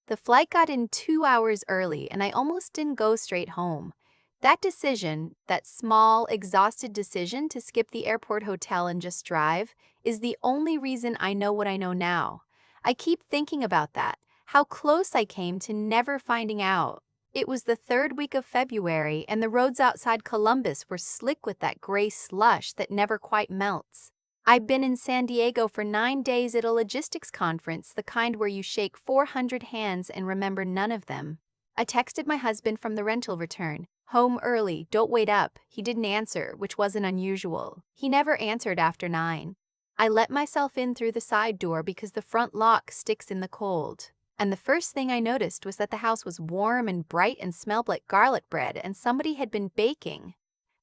The flight got in 2 hours early, and I almost didn't go straight home. That decision, that small, exhausted decision to skip the airport hotel and just drive, is the only reason I know what I know now. I keep thinking about that, how close I came to never finding out. It was the third week of February, and the roads outside Columbus were slick with that gray slush that never quite melts. I'd been in San Diego for 9 days at a logistics conference, the kind where you shake 400 hands and remember none of them. I texted my husband from the rental return. Home early, don't wait up. He didn't answer, which wasn't unusual. He never answered after 9. I let myself in through the side door because the front lock sticks in the cold. And the first thing I noticed was that the house was warm and bright and smelled like garlic bread, and somebody had been baking.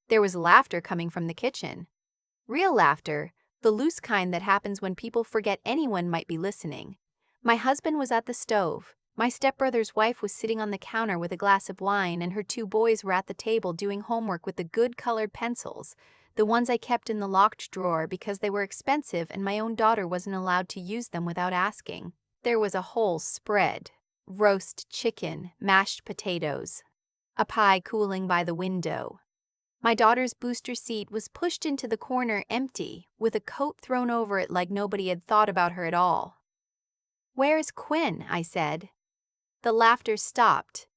There was laughter coming from the kitchen. Real laughter, the loose kind that happens when people forget anyone might be listening. My husband was at the stove. My stepbrother's wife was sitting on the counter with a glass of wine, and her 2 boys were at the table doing homework with the good colored pencils, the ones I kept in the locked drawer because they were expensive and my own daughter wasn't allowed to use them without asking. There was a whole spread: roast chicken, mashed potatoes, a pie cooling by the window. My daughter's booster seat was pushed into the corner empty, with a coat thrown over it like nobody had thought about her at all. "Where's Quinn?" I said. The laughter stopped,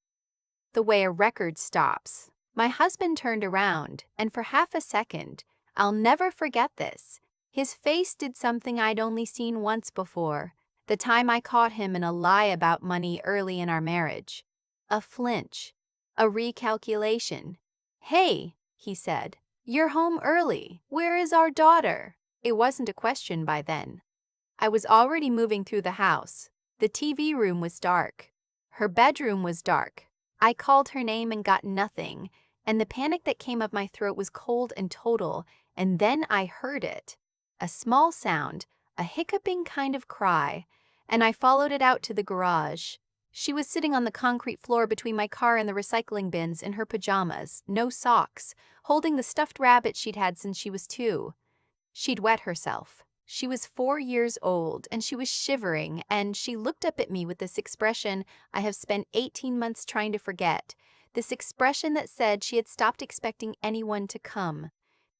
the way a record stops. My husband turned around, and for half a second, I'll never forget this, his face did something I'd only seen once before, the time I caught him in a lie about money early in our marriage. A flinch, a recalculation. "Hey," he said, "you're home early. Where is our daughter?" It wasn't a question by then. I was already moving through the house. The TV room was dark. Her bedroom was dark. I called her name and got nothing, and the panic that came up my throat was cold and total, and then I heard it. A small sound, a hiccuping kind of cry, and I followed it out to the garage. She was sitting on the concrete floor between my car and the recycling bins in her pajamas, no socks, holding the stuffed rabbit she'd had since she was 2. She'd wet herself. She was 4 years old, and she was shivering, and she looked up at me with this expression I have spent 18 months trying to forget, this expression that said she had stopped expecting anyone to come.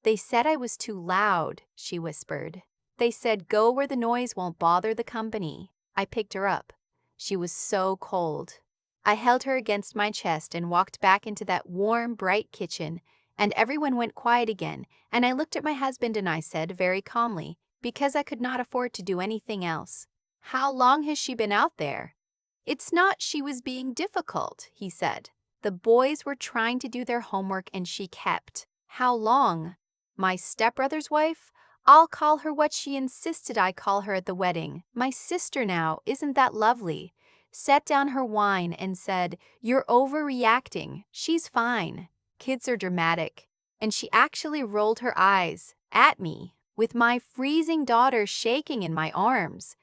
"They said I was too loud," she whispered. "They said go where the noise won't bother the company." I picked her up. She was so cold. I held her against my chest and walked back into that warm, bright kitchen, and everyone went quiet again, and I looked at my husband and I said very calmly, because I could not afford to do anything else, "How long has she been out there?" "It's not she was being difficult," he said. "The boys were trying to do their homework and she kept." "How long?" "My stepbrother's wife? I'll call her what she insisted I call her at the wedding. My sister now, isn't that lovely?" Set down her wine and said, "You're overreacting. She's fine. Kids are dramatic." And she actually rolled her eyes at me, with my freezing daughter shaking in my arms.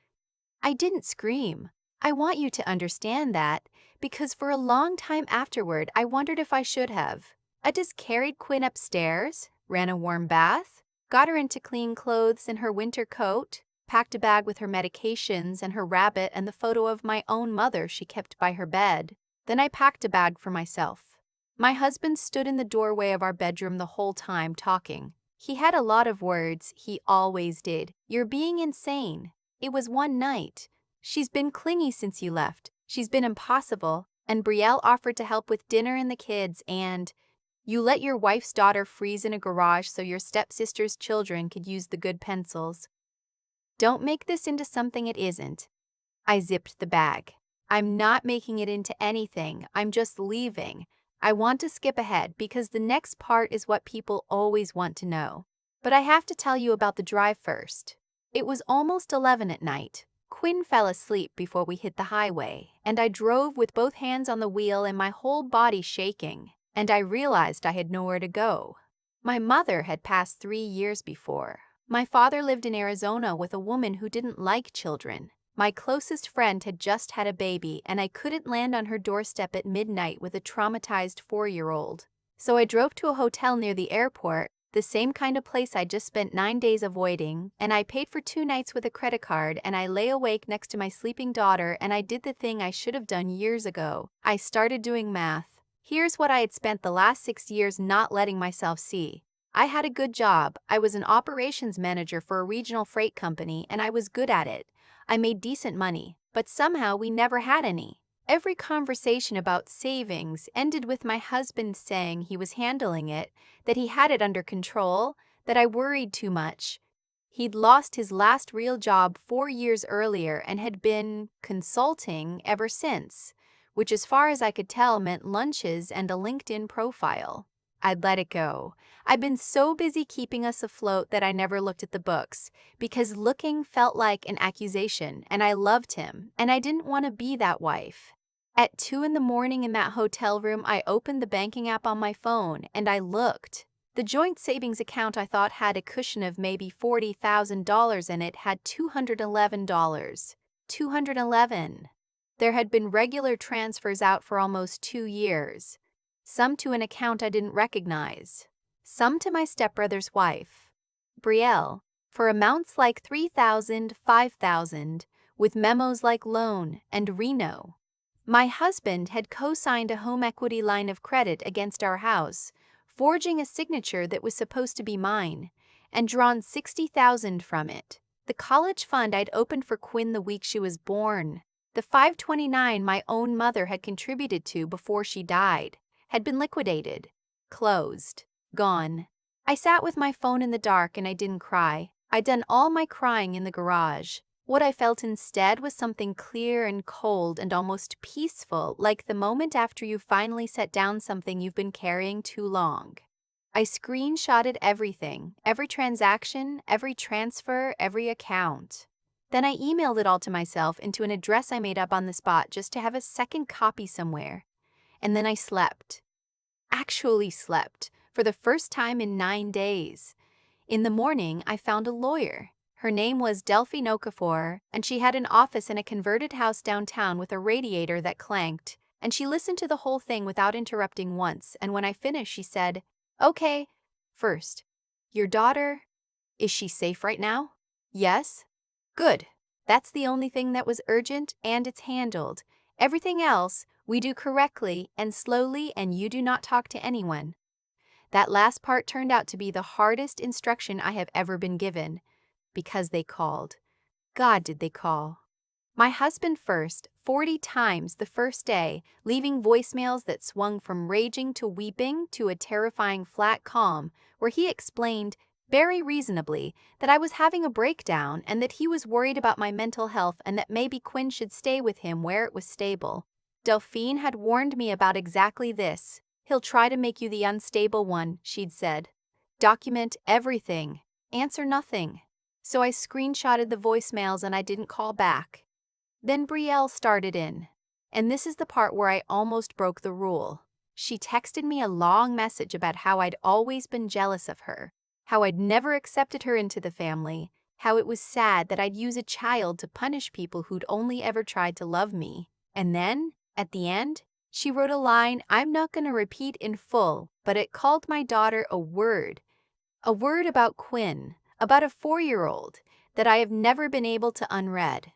I didn't scream. I want you to understand that, because for a long time afterward I wondered if I should have. I just carried Quinn upstairs, ran a warm bath, got her into clean clothes and her winter coat, packed a bag with her medications and her rabbit and the photo of my own mother she kept by her bed. Then I packed a bag for myself. My husband stood in the doorway of our bedroom the whole time talking. He had a lot of words, he always did. "You're being insane. It was one night. She's been clingy since you left. She's been impossible. And Brielle offered to help with dinner and the kids, and you let your wife's daughter freeze in a garage so your stepsister's children could use the good pencils. Don't make this into something it isn't." I zipped the bag. "I'm not making it into anything. I'm just leaving. I want to skip ahead because the next part is what people always want to know. But I have to tell you about the drive first." It was almost 11 at night. Quinn fell asleep before we hit the highway, and I drove with both hands on the wheel and my whole body shaking, and I realized I had nowhere to go. My mother had passed 3 years before. My father lived in Arizona with a woman who didn't like children. My closest friend had just had a baby, and I couldn't land on her doorstep at midnight with a traumatized 4-year-old. So I drove to a hotel near the airport, the same kind of place I just spent 9 days avoiding, and I paid for 2 nights with a credit card, and I lay awake next to my sleeping daughter, and I did the thing I should have done years ago. I started doing math. Here's what I had spent the last 6 years not letting myself see. I had a good job. I was an operations manager for a regional freight company, and I was good at it. I made decent money, but somehow we never had any. Every conversation about savings ended with my husband saying he was handling it, that he had it under control, that I worried too much. He'd lost his last real job 4 years earlier and had been consulting ever since, which as far as I could tell meant lunches and a LinkedIn profile. I'd let it go. I'd been so busy keeping us afloat that I never looked at the books, because looking felt like an accusation, and I loved him, and I didn't want to be that wife. At 2 in the morning in that hotel room, I opened the banking app on my phone, and I looked. The joint savings account I thought had a cushion of maybe $40,000 in it had $211. 211. There had been regular transfers out for almost 2 years. Some to an account I didn't recognize. Some to my stepbrother's wife, Brielle, for amounts like $3,000, $5,000, with memos like loan and Reno. My husband had co-signed a home equity line of credit against our house, forging a signature that was supposed to be mine, and drawn $60,000 from it. The college fund I'd opened for Quinn the week she was born. The $529 my own mother had contributed to before she died had been liquidated, closed, gone. I sat with my phone in the dark and I didn't cry. I'd done all my crying in the garage. What I felt instead was something clear and cold and almost peaceful, like the moment after you finally set down something you've been carrying too long. I screenshotted everything, every transaction, every transfer, every account. Then I emailed it all to myself into an address I made up on the spot just to have a second copy somewhere. And then I slept. Actually slept, for the first time in 9 days. In the morning, I found a lawyer. Her name was Delphine Okafor, and she had an office in a converted house downtown with a radiator that clanked, and she listened to the whole thing without interrupting once, and when I finished, she said, "Okay, first, your daughter, is she safe right now?" "Yes." "Good. That's the only thing that was urgent, and it's handled. Everything else, we do correctly and slowly, and you do not talk to anyone." That last part turned out to be the hardest instruction I have ever been given, because they called. God, did they call. My husband first, 40 times the first day, leaving voicemails that swung from raging to weeping to a terrifying flat calm, where he explained, very reasonably, that I was having a breakdown and that he was worried about my mental health and that maybe Quinn should stay with him where it was stable. Delphine had warned me about exactly this. "He'll try to make you the unstable one," she'd said. "Document everything. Answer nothing." So I screenshotted the voicemails and I didn't call back. Then Brielle started in. And this is the part where I almost broke the rule. She texted me a long message about how I'd always been jealous of her, how I'd never accepted her into the family, how it was sad that I'd use a child to punish people who'd only ever tried to love me. And then, at the end, she wrote a line I'm not going to repeat in full, but it called my daughter a word about Quinn, about a 4-year-old, that I have never been able to unread.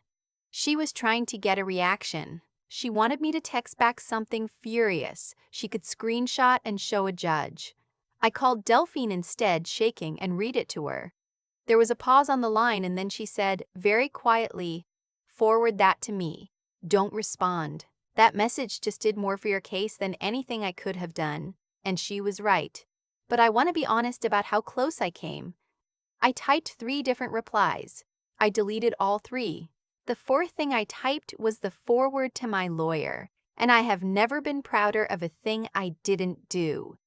She was trying to get a reaction. She wanted me to text back something furious she could screenshot and show a judge. I called Delphine instead, shaking, and read it to her. There was a pause on the line and then she said, very quietly, "Forward that to me. Don't respond." That message just did more for your case than anything I could have done, and she was right. But I want to be honest about how close I came. I typed 3 different replies. I deleted all 3. The 4th thing I typed was the forward to my lawyer, and I have never been prouder of a thing I didn't do.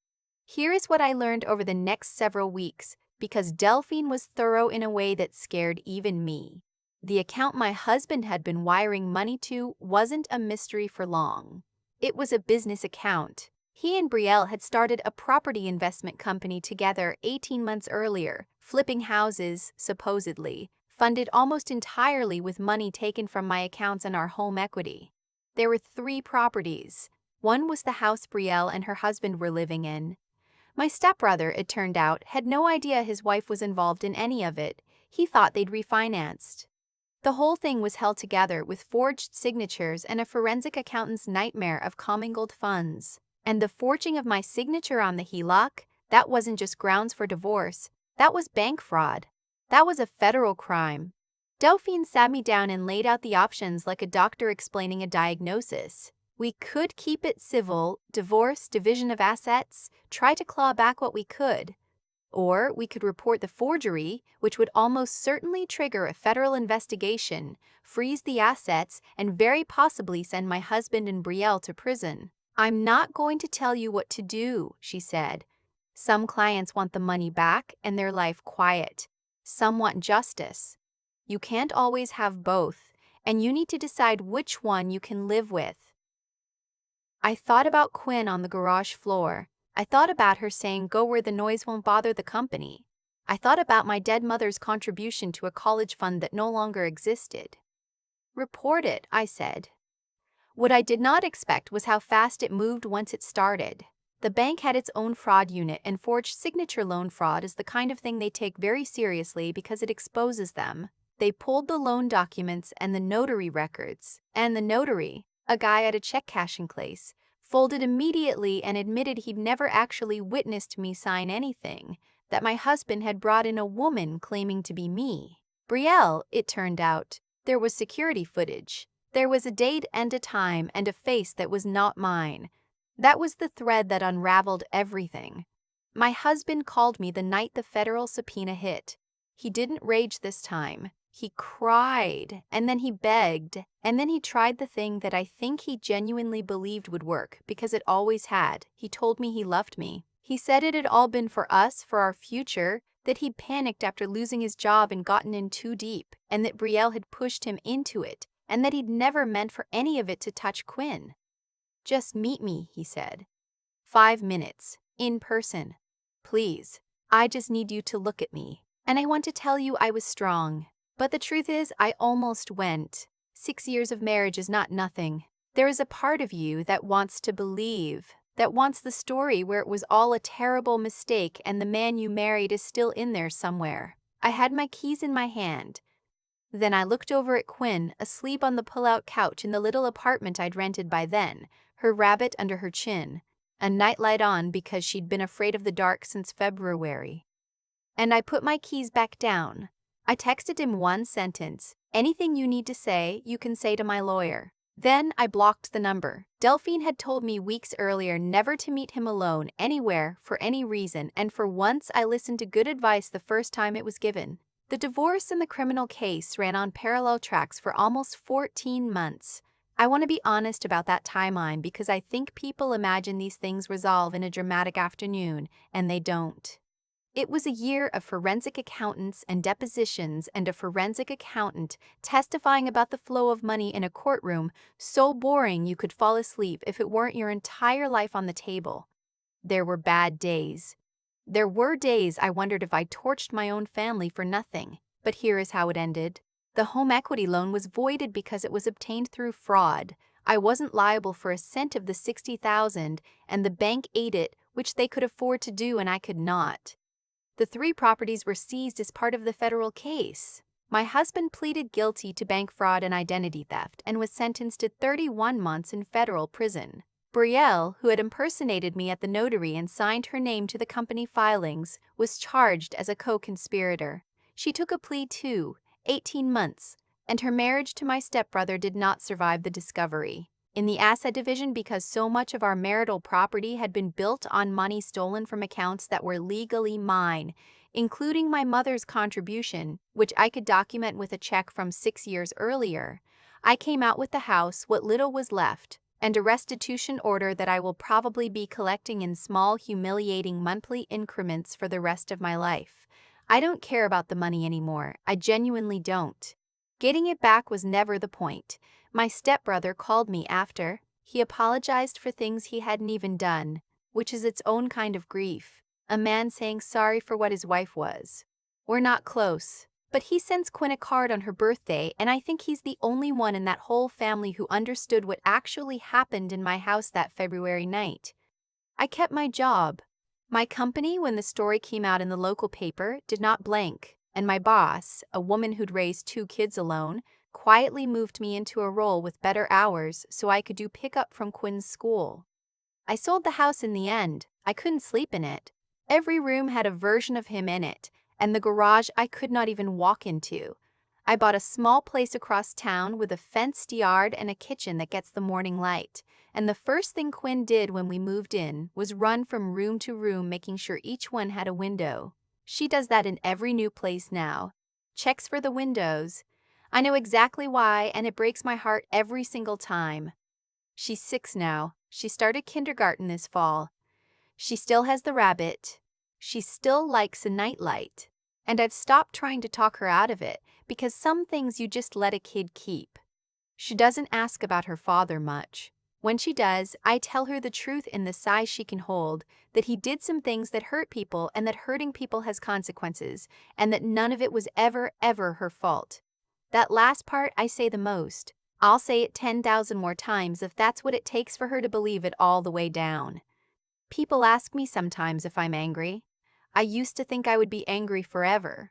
Here is what I learned over the next several weeks, because Delphine was thorough in a way that scared even me. The account my husband had been wiring money to wasn't a mystery for long. It was a business account. He and Brielle had started a property investment company together 18 months earlier, flipping houses, supposedly, funded almost entirely with money taken from my accounts and our home equity. There were 3 properties. One was the house Brielle and her husband were living in. My stepbrother, it turned out, had no idea his wife was involved in any of it. He thought they'd refinanced. The whole thing was held together with forged signatures and a forensic accountant's nightmare of commingled funds. And the forging of my signature on the HELOC, that wasn't just grounds for divorce, that was bank fraud. That was a federal crime. Delphine sat me down and laid out the options like a doctor explaining a diagnosis. We could keep it civil, divorce, division of assets, try to claw back what we could. Or we could report the forgery, which would almost certainly trigger a federal investigation, freeze the assets, and very possibly send my husband and Brielle to prison. I'm not going to tell you what to do, she said. Some clients want the money back and their life quiet. Some want justice. You can't always have both, and you need to decide which one you can live with. I thought about Quinn on the garage floor. I thought about her saying, "Go where the noise won't bother the company." I thought about my dead mother's contribution to a college fund that no longer existed. "Report it," I said. What I did not expect was how fast it moved once it started. The bank had its own fraud unit, and forged signature loan fraud is the kind of thing they take very seriously because it exposes them. They pulled the loan documents and the notary records, and the notary, a guy at a check cashing place, folded immediately and admitted he'd never actually witnessed me sign anything, that my husband had brought in a woman claiming to be me. Brielle, it turned out. There was security footage. There was a date and a time and a face that was not mine. That was the thread that unraveled everything. My husband called me the night the federal subpoena hit. He didn't rage this time. He cried, and then he begged, and then he tried the thing that I think he genuinely believed would work, because it always had. He told me he loved me. He said it had all been for us, for our future, that he'd panicked after losing his job and gotten in too deep, and that Brielle had pushed him into it, and that he'd never meant for any of it to touch Quinn. "Just meet me," he said. 5 minutes, in person. Please, I just need you to look at me. And I want to tell you I was strong. But the truth is, I almost went. 6 years of marriage is not nothing. There is a part of you that wants to believe, that wants the story where it was all a terrible mistake and the man you married is still in there somewhere. I had my keys in my hand. Then I looked over at Quinn, asleep on the pull-out couch in the little apartment I'd rented by then, her rabbit under her chin, a nightlight on because she'd been afraid of the dark since February. And I put my keys back down. I texted him one sentence: "Anything you need to say, you can say to my lawyer." Then I blocked the number. Delphine had told me weeks earlier never to meet him alone, anywhere, for any reason, and for once I listened to good advice the first time it was given. The divorce and the criminal case ran on parallel tracks for almost 14 months. I want to be honest about that timeline because I think people imagine these things resolve in a dramatic afternoon, and they don't. It was a year of forensic accountants and depositions and a forensic accountant testifying about the flow of money in a courtroom so boring you could fall asleep if it weren't your entire life on the table. There were bad days. There were days I wondered if I torched my own family for nothing, but here is how it ended. The home equity loan was voided because it was obtained through fraud. I wasn't liable for a cent of the $60,000, and the bank ate it, which they could afford to do and I could not. The 3 properties were seized as part of the federal case. My husband pleaded guilty to bank fraud and identity theft and was sentenced to 31 months in federal prison. Brielle, who had impersonated me at the notary and signed her name to the company filings, was charged as a co-conspirator. She took a plea too, 18 months, and her marriage to my stepbrother did not survive the discovery. In the asset division, because so much of our marital property had been built on money stolen from accounts that were legally mine, including my mother's contribution, which I could document with a check from 6 years earlier, I came out with the house, what little was left, and a restitution order that I will probably be collecting in small, humiliating monthly increments for the rest of my life. I don't care about the money anymore. I genuinely don't. Getting it back was never the point. My stepbrother called me after. He apologized for things he hadn't even done, which is its own kind of grief. A man saying sorry for what his wife was. We're not close, but he sends Quinn a card on her birthday, and I think he's the only one in that whole family who understood what actually happened in my house that February night. I kept my job. My company, when the story came out in the local paper, did not blink, and my boss, a woman who'd raised 2 kids alone, quietly moved me into a role with better hours so I could do pickup from Quinn's school. I sold the house in the end. I couldn't sleep in it. Every room had a version of him in it, and the garage I could not even walk into. I bought a small place across town with a fenced yard and a kitchen that gets the morning light. And the first thing Quinn did when we moved in was run from room to room making sure each one had a window. She does that in every new place now. Checks for the windows. I know exactly why, and it breaks my heart every single time. She's 6 now. She started kindergarten this fall. She still has the rabbit. She still likes a nightlight. And I've stopped trying to talk her out of it because some things you just let a kid keep. She doesn't ask about her father much. When she does, I tell her the truth in the size she can hold, that he did some things that hurt people and that hurting people has consequences, and that none of it was ever her fault. That last part I say the most. I'll say it 10,000 more times if that's what it takes for her to believe it all the way down. People ask me sometimes if I'm angry. I used to think I would be angry forever.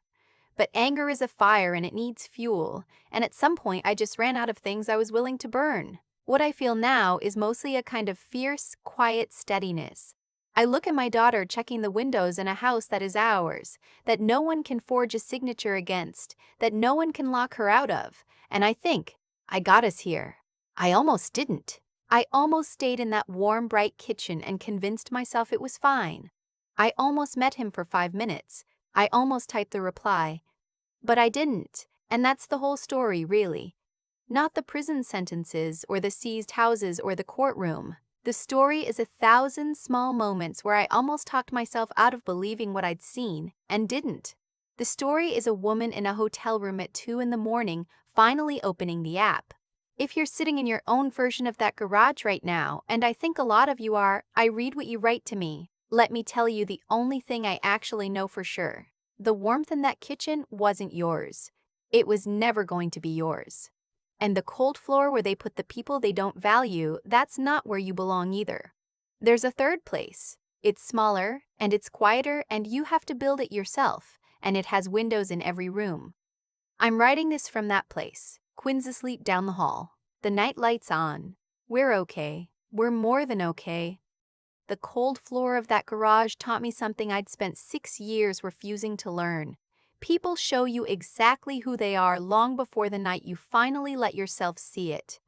But anger is a fire and it needs fuel, and at some point I just ran out of things I was willing to burn. What I feel now is mostly a kind of fierce, quiet steadiness. I look at my daughter checking the windows in a house that is ours, that no one can forge a signature against, that no one can lock her out of, and I think, I got us here. I almost didn't. I almost stayed in that warm, bright kitchen and convinced myself it was fine. I almost met him for 5 minutes. I almost typed the reply. But I didn't, and that's the whole story, really. Not the prison sentences or the seized houses or the courtroom. The story is 1,000 small moments where I almost talked myself out of believing what I'd seen and didn't. The story is a woman in a hotel room at 2 in the morning finally opening the app. If you're sitting in your own version of that garage right now, and I think a lot of you are, I read what you write to me. Let me tell you the only thing I actually know for sure. The warmth in that kitchen wasn't yours. It was never going to be yours. And the cold floor where they put the people they don't value, that's not where you belong either. There's a third place. It's smaller, and it's quieter, and you have to build it yourself, and it has windows in every room. I'm writing this from that place. Quinn's asleep down the hall. The night light's on. We're okay. We're more than okay. The cold floor of that garage taught me something I'd spent 6 years refusing to learn. People show you exactly who they are long before the night you finally let yourself see it.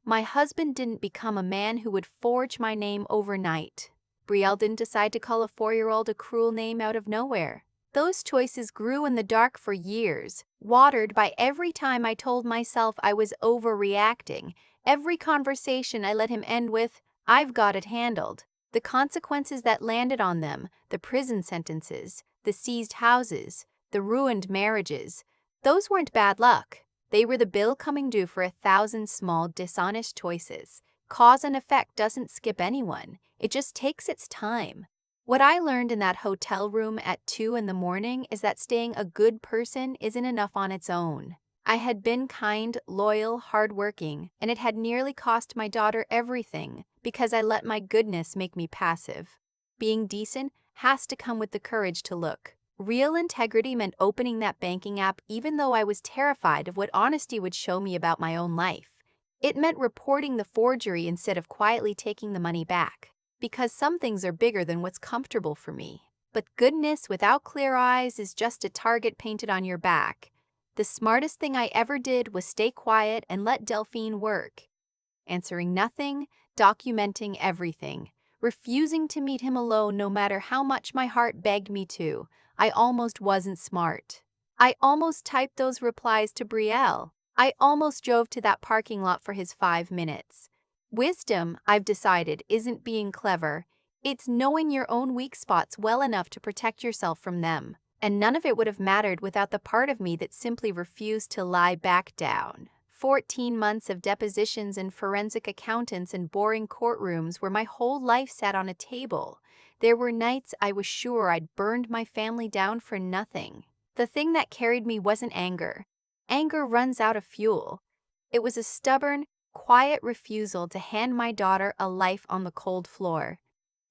My husband didn't become a man who would forge my name overnight. Brielle didn't decide to call a 4-year-old a cruel name out of nowhere. Those choices grew in the dark for years, watered by every time I told myself I was overreacting, every conversation I let him end with, "I've got it handled." The consequences that landed on them, the prison sentences, the seized houses, the ruined marriages, those weren't bad luck. They were the bill coming due for 1,000 small, dishonest choices. Cause and effect doesn't skip anyone. It just takes its time. What I learned in that hotel room at 2 in the morning is that staying a good person isn't enough on its own. I had been kind, loyal, hardworking, and it had nearly cost my daughter everything because I let my goodness make me passive. Being decent has to come with the courage to look. Real integrity meant opening that banking app even though I was terrified of what honesty would show me about my own life. It meant reporting the forgery instead of quietly taking the money back. Because some things are bigger than what's comfortable for me. But goodness without clear eyes is just a target painted on your back. The smartest thing I ever did was stay quiet and let Delphine work. Answering nothing, documenting everything, refusing to meet him alone no matter how much my heart begged me to. I almost wasn't smart. I almost typed those replies to Brielle. I almost drove to that parking lot for his 5 minutes. Wisdom, I've decided, isn't being clever. It's knowing your own weak spots well enough to protect yourself from them. And none of it would have mattered without the part of me that simply refused to lie back down. 14 months of depositions and forensic accountants and boring courtrooms where my whole life sat on a table. There were nights I was sure I'd burned my family down for nothing. The thing that carried me wasn't anger. Anger runs out of fuel. It was a stubborn, quiet refusal to hand my daughter a life on the cold floor.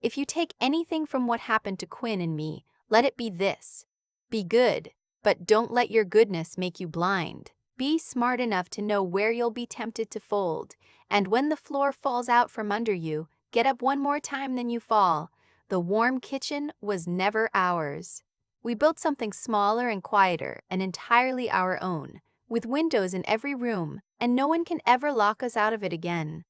If you take anything from what happened to Quinn and me, let it be this. Be good, but don't let your goodness make you blind. Be smart enough to know where you'll be tempted to fold, and when the floor falls out from under you, get up one more time than you fall. The warm kitchen was never ours. We built something smaller and quieter and entirely our own, with windows in every room, and no one can ever lock us out of it again.